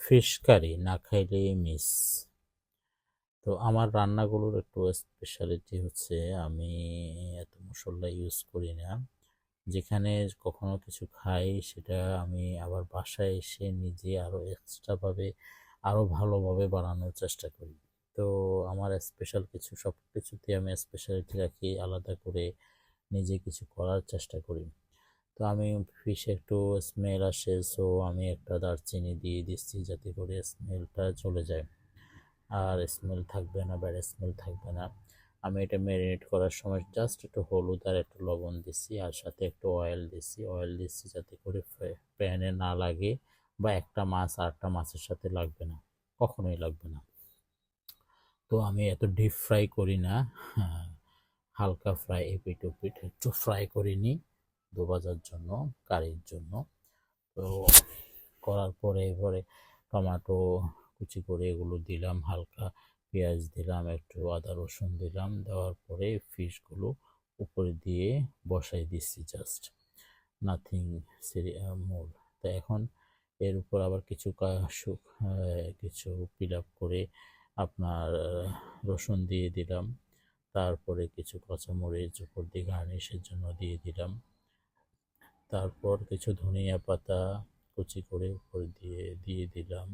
Fish curry না খাইলে miss. তো আমার রান্নাগুলোর একটু স্পেশালিটি হচ্ছে আমি এত মশলা ইউজ করি না। যেখানে কখনো কিছু খাই সেটা আমি আবার বাসায় এসে নিজে আরও এক্সট্রাভাবে আরও ভালোভাবে বানানোর চেষ্টা করি। তো আমার স্পেশাল কিছু সব কিছুতে আমি স্পেশালিটি রাখি আলাদা করে, নিজে কিছু করার চেষ্টা করি। তো আমি ফিশে একটু স্মেল আসে, সো আমি একটা দারচিনি দিয়ে দিচ্ছি যাতে করে স্মেলটা চলে যায়, আর স্মেল থাকবে না, ব্যাড স্মেল থাকবে না। আমি এটা ম্যারিনেট করার সময় জাস্ট একটু হলুদ আর একটু লবণ দিচ্ছি, আর সাথে একটু অয়েল দিচ্ছি যাতে করে প্যানে না লাগে, বা একটা মাছ আর একটা মাছের সাথে লাগবে না, কখনোই লাগবে না। তো আমি এত ডিপ ফ্রাই করি না, হ্যাঁ, হালকা ফ্রাই, এপিট ওপিট একটু ফ্রাই করে নিই দো ভাজার জন্য, কারির জন্য। তো করার পরে এবারে টমেটো কুচি করে এগুলো দিলাম, হালকা পেঁয়াজ দিলাম, একটু আদা রসুন দিলাম, দেওয়ার পরে ফিশগুলো উপরে দিয়ে বসাই দিচ্ছি, জাস্ট নাথিং মোর। তো এখন এর উপর আবার কিছু পিল আপ করে আপনার রসুন দিয়ে দিলাম, তারপরে কিছু কাঁচামরিচ উপর দিয়ে গার্নিশের জন্য দিয়ে দিলাম, তারপর কিছু ধনিয়া পাতা কুচি করে উপর দিয়ে দিলাম।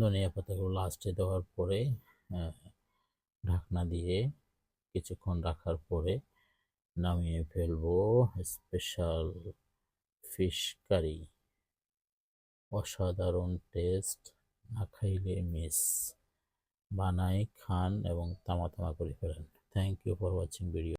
ধনিয়া পাতাগুলো লাস্টে দেওয়ার পরে ঢাকনা দিয়ে কিছুক্ষণ রাখার পরে নামিয়ে ফেলবো। স্পেশাল ফিশ কারি, অসাধারণ টেস্ট, না খাইলে মিস। বানাই, খান এবং তামা তামা করে ফেলেন। Thank you for watching video.